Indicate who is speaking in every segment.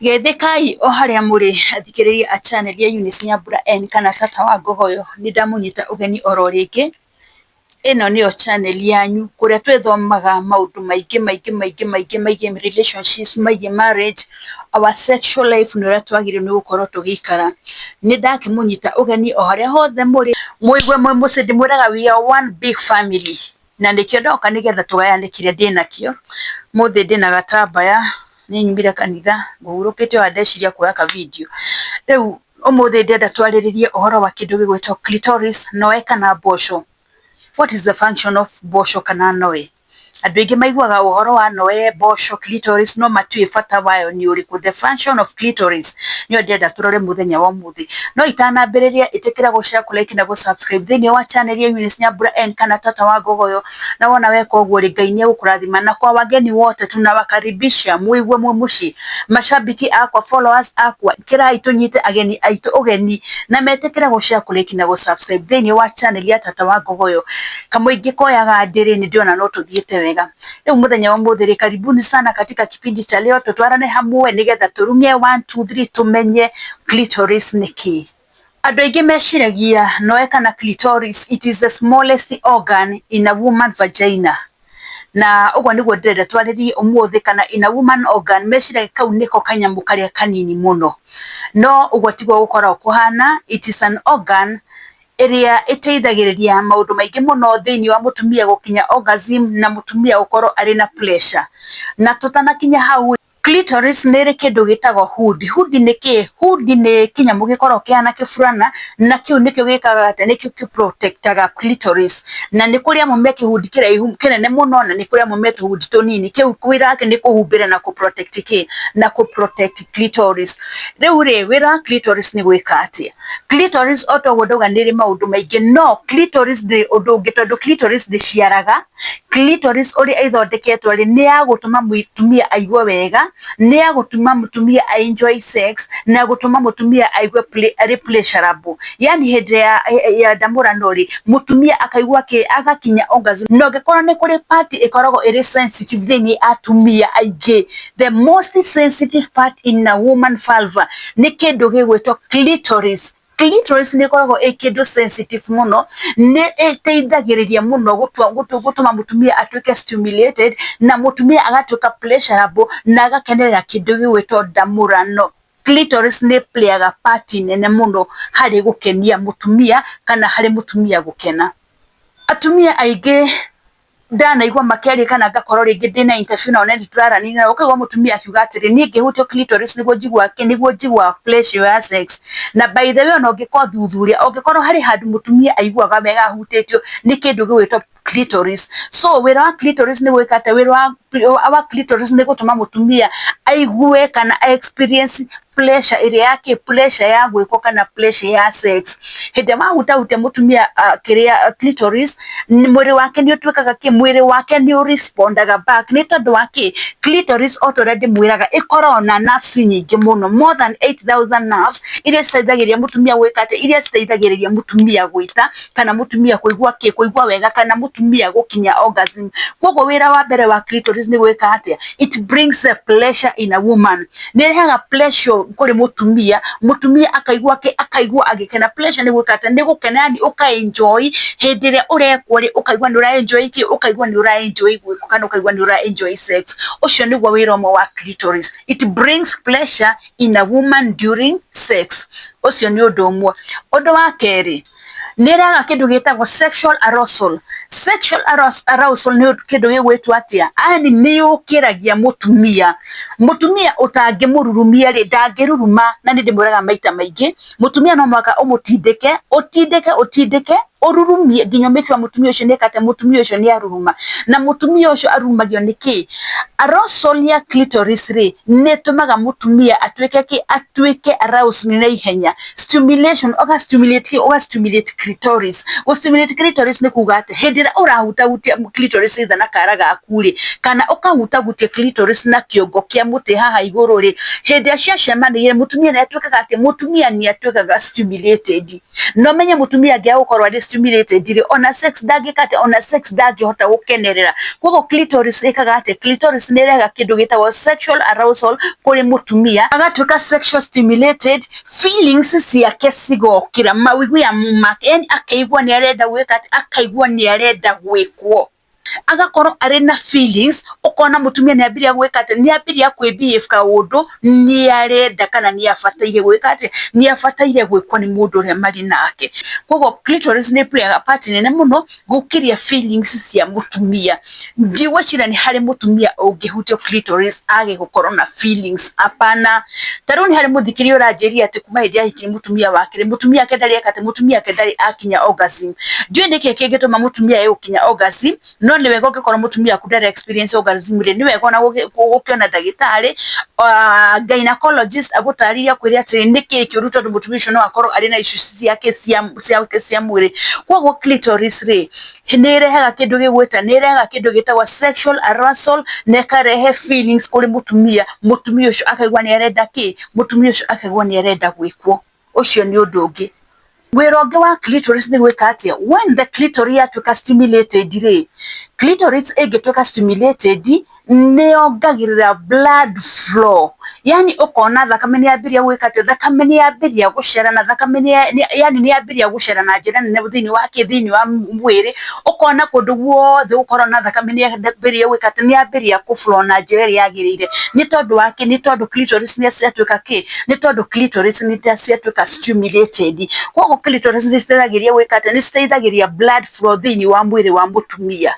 Speaker 1: Gethekai o haria muri athikiriria a channel ya Eunice Nyambura N kana tata wa Ngogoyo ni ndamunyita ugeni oro ringi. Ino niyo channel yanyu kuria twithomaga maundu maingi relationships maingi marriage, our sexual life nuria twagire ni gukorwo tugikara. Ni ndakimunyita ugeni o haria hothe muri muigwe mwe muci ndimwiraga we are one big family na nikio ndoka nigetha tugayandikire ndinakio muthi ndina gatambaya ni nyumire kanitha ngurukite wa ndeciria kuoya ka video riu umuthi ndenda twariririe uhoro wa kindu gigwitwo clitoris noe kana mbosho. What is the function of mbosho kana noe? Andu aingi maiguaga uhoro wa noe, mbosho, clitoris no matui bata wayo ni uriku. The function of clitoris niyo ndenda turore muthenya wa muthi. No itanambiriria itikira gushare, like na subscribe thini wa channel ya Eunice Nyambura N kana tata wa Ngogoyo. Na wona weka uguo Ngai ni agukurathima. Na kwa wageni wote tunawakaribisha muigwe mushi mashabiki akwa, followers akwa, kirai tunyite ageni aitu ugeni na metikira gushare, like na subscribe thini wa channel ya tata wa Ngogoyo. Kamuingi koyaga ndiri ni ndiona no tuthiete wega. Leo muthenya wa muthiri, karibuni sana katika kipindi cha leo. Tutwarane hamwe nigetha turumie 1 2 3 tumenye clitoris niki. Andu aingi meciragia noe kana clitoris, it is the smallest organ in a woman vagina. Na uguo niguo ndirenda twaririe umuthi, kana in a woman organ meciragia kau niko kanyamu karia kanini muno. No uguo tiguo gukorwo kuhana. It is an organ iria iteithagiriria maundu maingi muno thiini wa mutumia gukinya orgasm na mutumia gukorwo ari na pleasure. Na tutanakinya hau, clitoris nere kindu gitagwo hood. Hood ni ki? Hood ni kinyamu gikorwo kiana kifurana na kiu nikio gikaga ate nikio ki protectaga clitoris. Na ni kuria mume hood kiraihu kinene muno na ni kuria mume hood tonini kiu kwira ke ni kuhumbira na ku protect ki na ku protect clitoris. Riu ri wira clitoris ni gwika atia? Clitoris oto godoga niri maundu maingi, no clitoris de undu ungi tondu clitoris de ciaraga. Clitoris uri ithondeketwo ri ni ya gutuma mutumia aigwe wega, ni ya gutuma mutumia enjoy sex, na gutuma mutumia aigwe pleasurable. Yani hinde ya ndamurano ri mutumia akaigwa ki agakinya orgasm. No gikora ni kuri part ikorogo iri sensitive thini atumia aingi. The most sensitive part in a woman vulva ni kindu gigwitwo clitoris. Clitoris ni koragwo ikindu sensitive muno, ni iteithagiriria muno gutuma mutumia atuike stimulated na mutumia agatuika pleasurable na agakenerera kindu gigwitwo ndamurano. Clitoris ni playaga part nene muno hari gukenia mutumia kana hari mutumia gukena. Atumia aingi ndanaigwa makiaria kana ngakorwo ringi ndina interview na onendi turarani na ukaigwa mutumia akiuga atiri ni ngihutio clitoris niguo njigua pleasure ya sex. Na by the way no ngiko thuthuria ungikorwo hari handu mutumia aiguaga wega hutitio ni kindu gigwitwo clitoris. So wira wa clitoris ni gwika ate? Wira wa clitoris ni gutuma mutumia aigue kana experience pleasure iri yake, pleasure ya gwiko kana pleasure ya sex. Hinde mahutahutia mutumia kiria clitoris, mwiri wake ni utuikaga ki? Mwiri wake ni respondaga back. Ni tondu wake clitoris already mwiraga ikorwo na nerves nyingi muno, more than 8000 nerves iria citeithagiriria mutumia gwika ate? Iria citeithagiriria mutumia gwita kana mutumia kuigua wega kana mutumia gukinya orgasm. Koguo wira wa mbere wa clitoris ni gwika ate? It brings a pleasure in a woman. Ni rehaga pleasure kuri mutumia akaigua agikena. Pleasure ni gwika ate? Ni gukena, yani uka enjoy hindi ria urekwo ri ukaigua ni ura enjoy ki, ukaigua ni ura enjoy gwiko kana ukaigua ni ura enjoy sex. Ucio niguo wira umwe wa clitoris. It brings pleasure in a woman during sex. Ucio ni undu umwe. Undu wa keri, niraga kindu gitagwo sexual arousal. Sexual arousal ni kindu gigwitwo atia? Ani ni ukiragia mutumia utangimururumia ri ndangiruruma. Na ni ndimuraga maita maingi mutumia no mwaka umutindike ururumie nginya make sure mutumia ucio nekate mutumia ucio ni aruruma. Na mutumia ucio arumagio niki? Arousal ya clitoris ri ni tumaga mutumia atuike aroused na ihenya. Stimulation stimulate clitoris. Stimulate clitoris ni kuga ate? Hindira urahutahutia clitoris itha na kara gaku ri kana ukahutahutia clitoris na kiongo kia muti haha iguru ri, hindi cia cemaniire mutumia ni atuikaga ate? Mutumia ni atuikaga stimulated. No menye mutumia ngia gukorwo ari stimulated dire ona sex ndagikate ona sex ndangihota gukenerera kogo clitoris ikagate clitoris nirega kindu gitagwo sexual arousal kuri mutumia agatuka sexual stimulated feelings ciake cigokira mawigwi ya mumake yani akaigua ni arenda gwika akaigua ni arenda gwikwo agakorwo ari na feelings ukona mutumia ni abiria gwika ni abiria kwibf ka undu ni arenda kana ni afataire gwika ni afataire gwikwo ni mundu uri mari nake kogo clitoris ni play a part nene muno gukiria feelings cia mutumia ndiwachira ni hari mutumia ungihutio clitoris age gukorwo na feelings apana taruni hari muthikirio rajeria ati kuma idia hikiri mutumia wake mutumia kendari akate mutumia kendari akinya orgasm ndiwe ndike kigituma mutumia yukinya orgasm no ni wego gikora mutumia kudara experience orgasm ri ni wego na gukiona ndagitari gynecologist agutariria kwiria ati niki kiruto mutumia no akoro ari na issues yake cia mwiri kwa clitoris ri nirehaga kindu gigwita nirehaga kindu gitagwa sexual arousal nekarehe feelings kuri mutumia ucio akaigua ni arenda ki mutumia ucio akaigua ni arenda gwikwo ucio ni undu ungi wironge wa clitoris ni gwika atia when the clitoris atuka stimulated ri clitoris igituka stimulated neongagirira blood flow yani ukona thakame ni abiria gwika thakame ni abiria gucera na thakame yani ni abiria gucera na njira nene thini wa mwiri ukona kundu guothe ukorwo na thakame ni abiria gwika ni abiria ku flow na njira yagirire ni tondu wake ni tondu clitoris ni ciatuka ki ni tondu clitoris ni ciatuka stimulated kwa clitoris ni citeithagiria gwika ni citeithagiria blood flow thini wa mwiri wa mutumia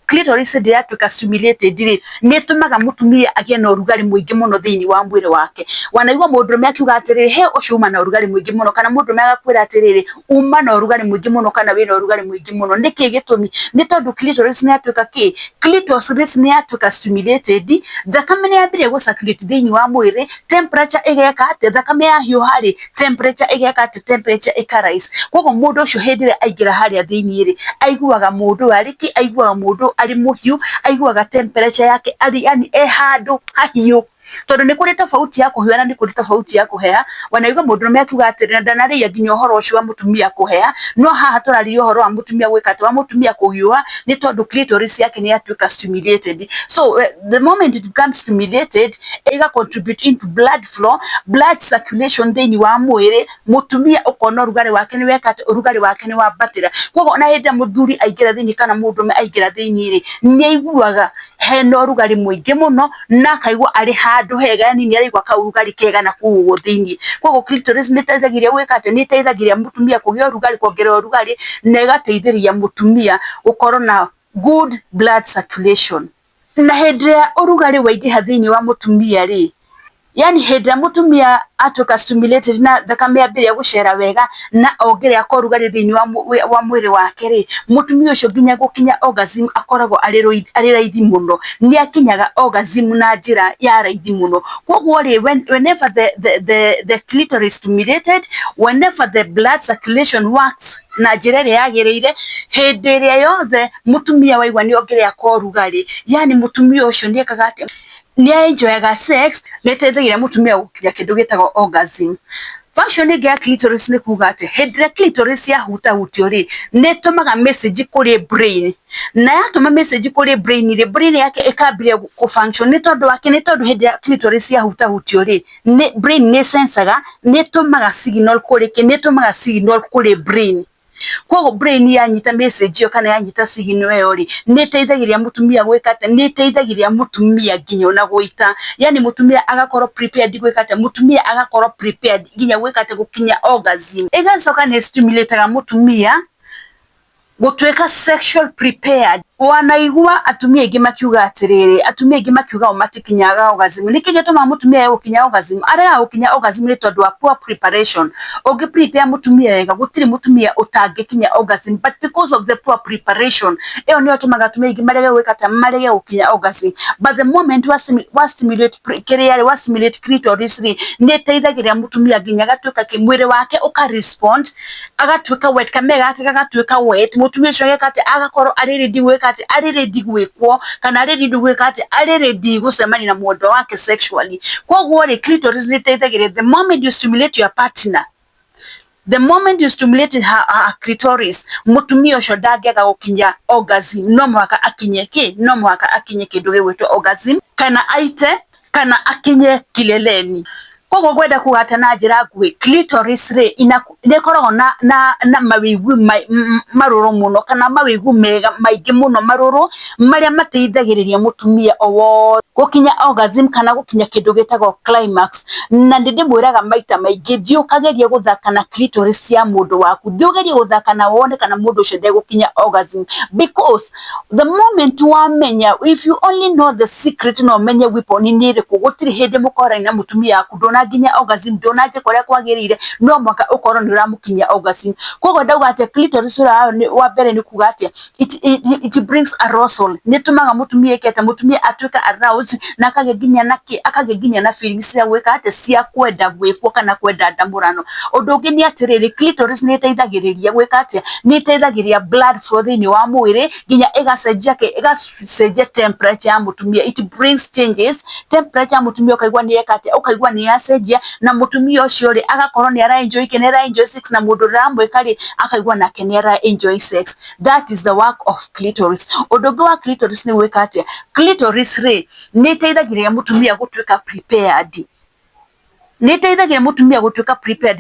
Speaker 1: clitoris ndiatuka stimulated ri nitumaga mutumia agie na urugari mwingi muno thini wa mwiri wake wanaigwa mundume akiuga atiriri he ucio uma na urugari mwingi muno kana mundume agakwira atiriri uma na urugari mwingi muno kana wina urugari mwingi muno niki gitumi ni tondu clitoris ni atuka ki clitoris ni atuka stimulated thakame ni ambire go circulate thini wa mwiri temperature igeka ate thakame ya hiyo hari temperature igeka ate temperature ikarise kogo mundu ucio hindire aigira hari thini ri aiguaga mundu ariki aiguaga mundu ari muhiu aiguaga temperature yake ari yani handu hahiu tondu ni kuri tofauti ya kuhia na ni kuri tofauti ya kuhea wanaigwa mundu me akiuga atirira ndanari nginya uhoro ucio wa mutumia kuhea no haha turari uhoro wa mutumia gwika wa mutumia kuhiua ni tondu clitoris yake ni atuka stimulated so the moment it becomes stimulated ega contribute into blood flow blood circulation thini wa mwiri mutumia ukona urugari wake ni weka urugari wake ni wabatira kogo na henda muthuri aigira thini kana mundume aigira thini ri ni aiguaga hena urugari mwingi muno na kaigwa ari handu hega yani ni araigwa ka urugari kega na kuwo thini kogo clitoris ni teithagiria gwika ati ni teithagiria mutumia kugia urugari kuongerera urugari na igateithiria mutumia ukorwo na good blood circulation na hedra urugari waingiha thini wa mutumia ri yani hedra mutumia atuka stimulated na thakame ambire gucera wega na ogere akorugari thini wa mwiri wake ri mutumia ucio ginya gukinya orgasm akoragwo ari raithi muno ni akinyaga orgasm na njira ya raithi muno koguo ri whenever the clitoris stimulated whenever the blood circulation works na njira ria yagirire hindi ria yothe mutumia waigwa ni ogere akorugari yani mutumia ucio ni ekagate ni enjoyaga sex neteithagira mutumia gukinya kindu gitagwo orgasm function ya clitoris ni kuga ati hydra clitoris ya hutio ri netumaga message kuri brain na yatuma message kuri brain yake ikambire ku function ni tondu wake ni tondu hydra clitoris ya hutio ri ni brain ne sensaga netumaga signal kuri brain kogo brain yanyita message yo kana yanyita signal yo ri neteithagiria mutumia gwika ate neteithagiria mutumia ginya na guita yani mutumia agakorwo prepared gwika ate mutumia agakorwo prepared ginya gwika ate gukinya orgasm igacoka ne stimulate mutumia gutweka sexual prepared wanaigua atumia ingi makiuga atiriri atumia ingi makiuga umatikinyaga orgasm nikigituma mutumia gukinya orgasm arega gukinya orgasm ni tondu wa poor preparation ogi prepare mutumia wega gutiri mutumia utangikinya orgasm but because of the poor preparation eo ni otumaga atumia ingi marege gwika ta marege gukinya orgasm but the moment was stimulate clitoris ni teithagiria mutumia ginya gatuika kimwiri wake uka respond agatuika wet kamega gake gatuika wet mutumia ucio gekate agakorwo ari ready gwika ati ari ready gwikwo kana ari ready gwika ati ari ready gucemania na mwondo wake sexually koguo ri clitoris ni teithagiria the moment you stimulate your partner The moment you stimulate her clitoris, mutumia ucio ndangĩaga gukinya orgasm, no mwaka akinye kindu gĩgwĩtwo orgasm, kana aite kana akinye kileleni. Koguo gwenda kugata na njĩra nguhĩ, clitoris nĩkoragwo na mawĩigwi marũrũ mũno, kana mawĩigwi mega maingĩ mũno marũrũ, marĩa mateithagĩrĩria mũtumia gukinya orgasm kana gukinya kindu gĩtagwo climax. Na ndĩmwĩraga maita maingĩ, thiĩ ũkagerie gũthaka na clitoris ya mũndũ waku, thiĩ ũgerie gũthaka na wone kana mũndũ ũcio ndegũkinya orgasm, because the moment wamenya, if you only know the secret, no menye weapon nĩ ĩrĩkũ, gũtirĩ hĩndĩ mũkorana na mũtumia waku ndũnanginya orgasm, ndũnanjĩka ũrĩa kwagĩrĩire, no mwaka ũkorwo nĩ ũramũkinyia orgasm. Koguo ndauga atĩ clitoris wa mbere nĩ kuga atĩ it brings arousal, nĩ tũmaga mũtumia mũtumia atuĩka aroused, na akaginya na feelings cia gwĩka atĩ cia kwenda gwĩkwo kana kwenda ndamũrano. Ũndũ ũngĩ nĩ atĩrĩrĩ, clitoris nĩ ĩteithagĩrĩria gwĩka atĩa, nĩ ĩteithagĩrĩria blood flow thĩinĩ wa mwĩrĩ, nginya ĩgacenjia temperature ya mũtumia. It brings changes, temperature ya mũtumia ũkaigua nĩ yeka atĩa, ũkaigua nĩ yacenjia, na mũtumia ũcio rĩ agakorwo nĩ ara enjoy sex, na mũndũ ũramwĩka rĩ akaigua nake nĩ ara enjoy sex. That is the work of clitoris. Ũndũ ũngĩ wa clitoris nĩ gwĩka atĩa, clitoris rĩ nĩ ĩteithagĩrĩria mũtumia gũtuĩka prepared.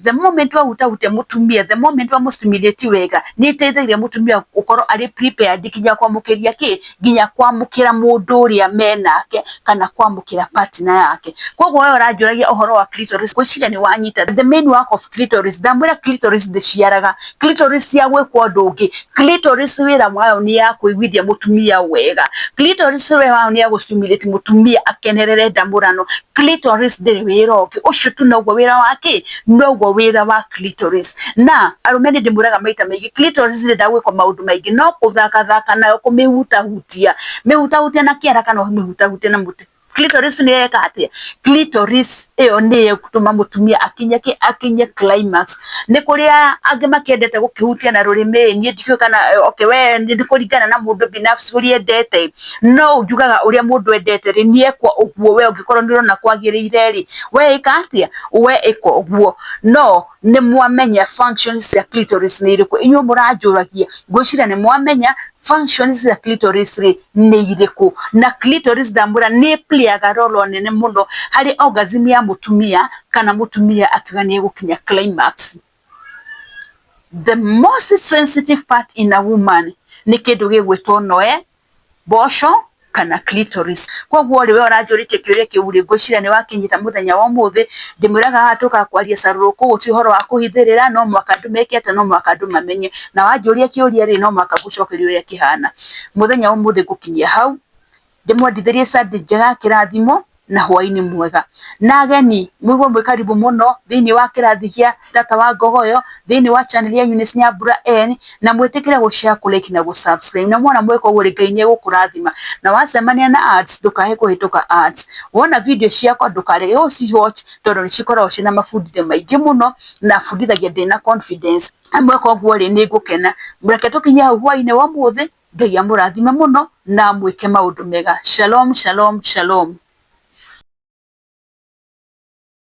Speaker 1: The moment wahutahutia mũtumia, the moment wa mũstimulate wega, nĩ ĩteithagĩrĩria mũtumia gũkorwo arĩ prepared nginya kwamũkĩria nginya kwamũkĩra mũndũ ũrĩa menake, kana kwamũkĩra partner yake. Koguo wewe ũranjũragia ũhoro wa clitoris, ngwĩciria nĩ wanyita. The main work of clitoris, ndamwĩra clitoris ndĩciaraga, clitoris ya gwĩkwo ũndũ ũngĩ, clitoris wĩra wayo nĩ ya kũiguithia mũtumia wega, clitoris wĩra wayo nĩ ya gũstimulate mũtumia akenerere ndamũrano. Clitoris ndĩrĩ wĩra ũngĩ, ũcio tu noguo wĩra wake, noguo wĩra wa clitoris. Na arũme nĩ ndĩmwĩraga maita maingĩ, clitoris ndĩrenda gwĩkwo maũndũ maingĩ, no kũthakathaka nayo, kũmĩhutahutia na kĩara kana ũmĩhutahutie na mũtĩ. Clitoris nĩ yeka atĩa, clitoris ĩyo nĩ ĩgũtũma mũtumia akinye climax. Nĩ kũrĩa angĩ makĩendete gũkĩhutia na rũrĩmĩ, niĩ ndiũĩ kana we nĩ kũringana na mũndũ binafsi ũrĩa endete, no njugaga ũrĩa mũndũ endete rĩ nĩ ekwo ũguo. We ũngĩkorwo nĩ ũrona kwagĩrĩire rĩ, we ĩka atĩa, we ĩka ũguo. No nĩ mwamenya functions cia clitoris nĩ irĩkũ? Inyuĩ mũranjũragia, ngwĩciria nĩ mwamenya functions cia clitoris rĩ nĩ irĩkũ. Na clitoris ndamwĩra nĩ playaga role nene mũno harĩ orgasm ya mũtumia, kana mũtumia akiuga nĩ egũkinya climax. The most sensitive part in a woman nĩ kĩndũ gĩgwĩtwo noe, mboco kana clitoris. Koguo rĩ we ũranjũrĩtie kĩũria kĩu rĩ, ngwĩciria nĩ wakĩnyita mũthenya wa ũmũthĩ. Ndĩmwĩraga haha tũkaga kwaria carũrũkũ, gũtirĩ ũhoro wa kũhithĩrĩra, no mwaka andũ meke atĩa, no mwaka andũ mamenye. Na wanjũria kĩũria rĩ, no mwaka ngũcokerie ũrĩa kĩhana. Mũthenya wa ũmũthĩ ngũkinyia hau, ndĩmwendithĩrie Sunday njega, kĩrathimo na hwaĩ-inĩ mwega. Na ageni mũigua mwĩ karibu mũno thĩinĩ wa kĩrathi gĩa Tata wa Ngogoyo, thĩinĩ wa channel ya Eunice Nyambura N, na mwĩtĩkĩre gũshare, kũlike na gũsubscribe. Na mwona mwĩka ũguo rĩ, Ngai nĩ egũkũrathima. Na wacemania na ads, ndũkahe kũhĩtũka ads. Wona video ciakwa ndũkarege gũci-watch, tondũ nĩ cikoragwo ciĩna mabundithio maingĩ mũno, na bundithagia ndĩna confidence. Na mwĩka ũguo rĩ nĩ ngũkena. Mũreke tũkinye hau hwaĩ-inĩ wa ũmũthĩ. Ngai amũrathime mũno na mwĩke maũndũ mega. Shalom, shalom, shalom.